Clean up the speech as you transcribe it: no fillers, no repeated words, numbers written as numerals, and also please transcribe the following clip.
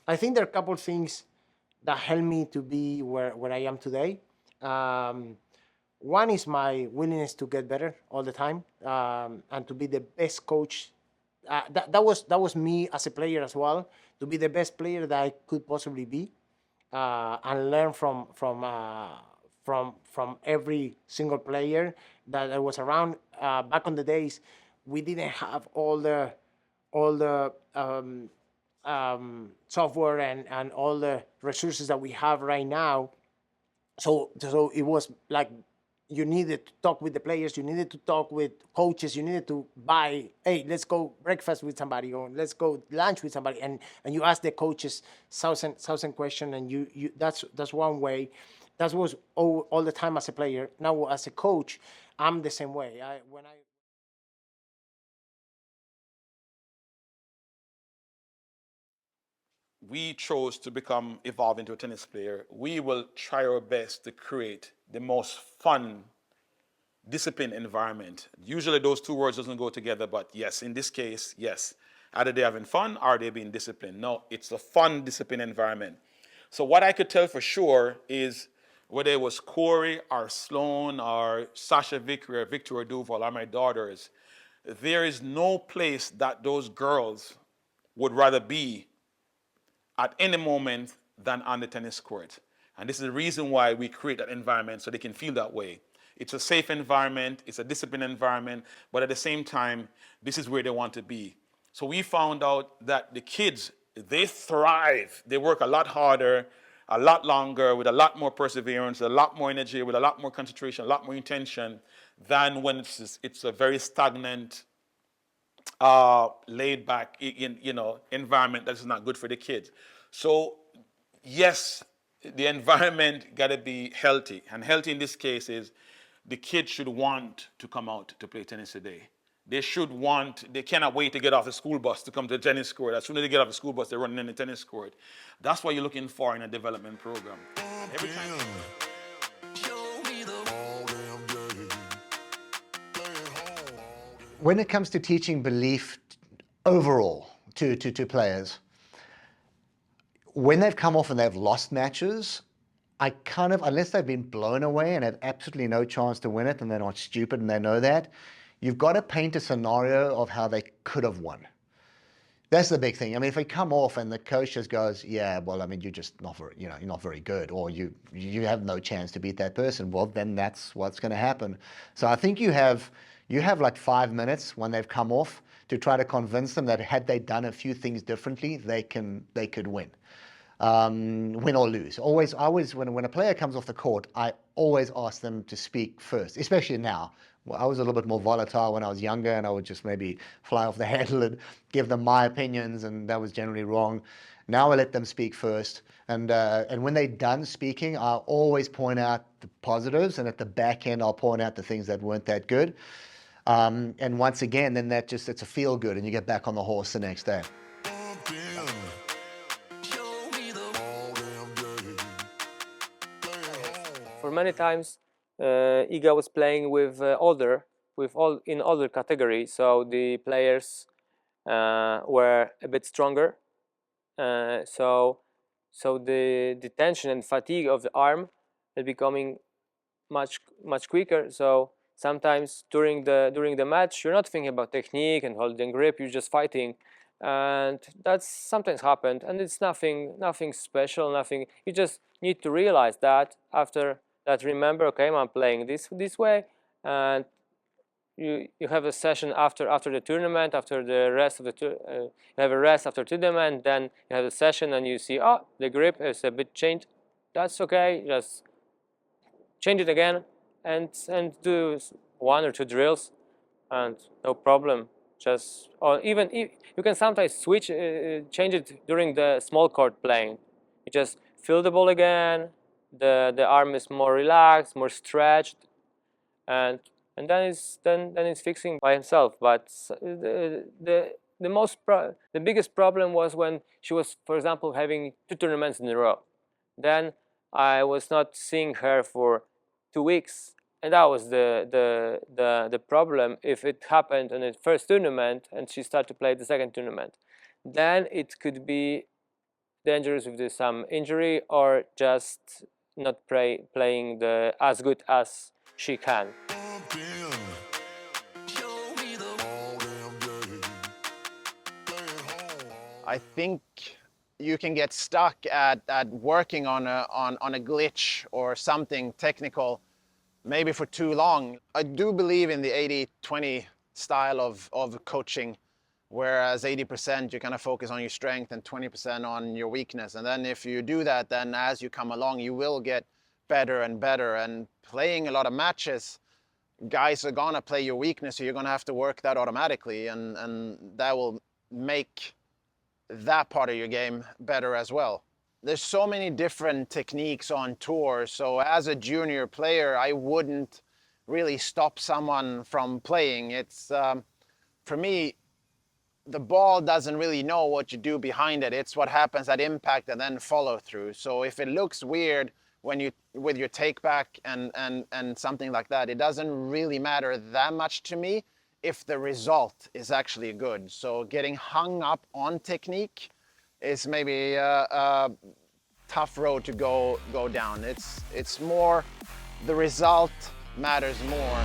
I think there are a couple of things that helped me to be where I am today. Um, One is my willingness to get better all the time, and to be the best coach. That was me as a player as well, to be the best player that I could possibly be, and learn from every single player that I was around. Back on the days, we didn't have all the software and all the resources that we have right now. So it was like you needed to talk with the players, you needed to talk with coaches, you needed to buy, hey, let's go breakfast with somebody, or let's go lunch with somebody, and you ask the coaches thousand question, and you that's one way. That was all the time as a player. Now as a coach, I'm the same way. We chose to evolve into a tennis player, we will try our best to create the most fun, disciplined environment. Usually those two words doesn't go together, but yes, in this case, yes. Either they're having fun or they're being disciplined. No, it's a fun, disciplined environment. So what I could tell for sure is whether it was Corey or Sloan or Sasha Vickery or Victoria Duval or my daughters, there is no place that those girls would rather be at any moment than on the tennis court. And this is the reason why we create that environment, so they can feel that way. It's a safe environment, it's a disciplined environment, but at the same time, this is where they want to be. So we found out that the kids, they thrive. They work a lot harder, a lot longer, with a lot more perseverance, a lot more energy, with a lot more concentration, a lot more intention than when it's a very stagnant, laid back environment that is not good for the kids. So yes, the environment got to be healthy, and healthy in this case is the kids should want to come out to play tennis today. They cannot wait to get off the school bus to come to the tennis court. As soon as they get off the school bus, they're running in the tennis court. That's what you're looking for in a development program. Every time. When it comes to teaching belief overall to players, when they've come off and they've lost matches, I kind of, unless they've been blown away and have absolutely no chance to win it, and they're not stupid and they know that, you've got to paint a scenario of how they could have won. That's the big thing. I mean, if they come off and the coach just goes, yeah, well, I mean, you're just not very, you're not very good, or you have no chance to beat that person, well, then that's what's going to happen. So I think you have like 5 minutes when they've come off to try to convince them that had they done a few things differently, they could win. Win or lose. Always, when a player comes off the court, I always ask them to speak first, especially now. Well, I was a little bit more volatile when I was younger, and I would just maybe fly off the handle and give them my opinions, and that was generally wrong. Now I let them speak first, and when they're done speaking, I'll always point out the positives, and at the back end, I'll point out the things that weren't that good. And once again, then it's a feel good, and you get back on the horse the next day. For many times, Iga was playing with older category, so the players were a bit stronger. So the tension and fatigue of the arm is becoming much quicker. So sometimes during the match, you're not thinking about technique and holding grip. You're just fighting, and that's sometimes happened. And it's nothing special. Nothing. You just need to realize that after that. Remember, okay, I'm playing this way, and you have a session after the tournament, after the rest of the you have a rest after tournament, then you have a session and you see, oh, the grip is a bit changed. That's okay, just change it again and do 1 or 2 drills, and no problem. Just, or even you can sometimes switch, change it during the small court playing. You just feel the ball again, the arm is more relaxed, more stretched, and then it's fixing by himself. But the biggest problem was when she was, for example, having 2 tournaments in a row. Then I was not seeing her for 2 weeks, and that was the problem. If it happened in the first tournament and she started to play the second tournament, then it could be dangerous with some injury or just not playing as good as she can. I think you can get stuck at working on a glitch or something technical maybe for too long. I do believe in the 80-20 style of coaching, whereas 80% you kind of focus on your strength and 20% on your weakness. And then if you do that, then as you come along, you will get better and better. And playing a lot of matches, guys are gonna play your weakness, so you're gonna have to work that automatically, and that will make that part of your game better as well. There's so many different techniques on tour, so as a junior player, I wouldn't really stop someone from playing. It's, for me, the ball doesn't really know what you do behind it. It's what happens at impact and then follow through. So if it looks weird when you with your take back and something like that, it doesn't really matter that much to me if the result is actually good. So getting hung up on technique is maybe a tough road to go down. It's more, the result matters more.